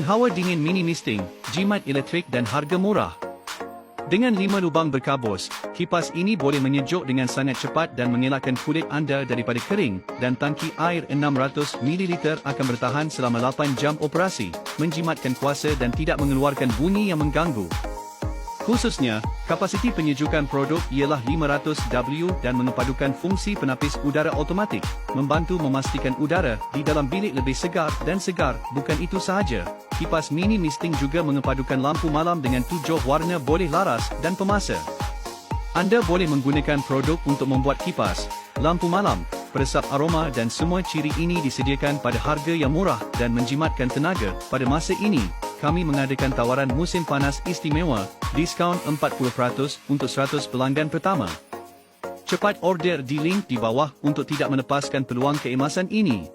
Hawa dingin mini misting, jimat elektrik dan harga murah. Dengan 5 lubang berkabus, kipas ini boleh menyejuk dengan sangat cepat dan mengelakkan kulit anda daripada kering, dan tangki air 600 ml akan bertahan selama 8 jam operasi, menjimatkan kuasa dan tidak mengeluarkan bunyi yang mengganggu. Khususnya, kapasiti penyejukan produk ialah 500W dan mengepadukan fungsi penapis udara automatik, membantu memastikan udara di dalam bilik lebih segar dan segar. Bukan itu sahaja, kipas mini misting juga mengepadukan lampu malam dengan 7 warna boleh laras dan pemasa. Anda boleh menggunakan produk untuk membuat kipas, lampu malam, peresap aroma dan semua ciri ini disediakan pada harga yang murah dan menjimatkan tenaga. Pada masa ini, kami mengadakan tawaran musim panas istimewa, diskaun 40% untuk 100 pelanggan pertama. Cepat order di link di bawah untuk tidak melepaskan peluang keemasan ini.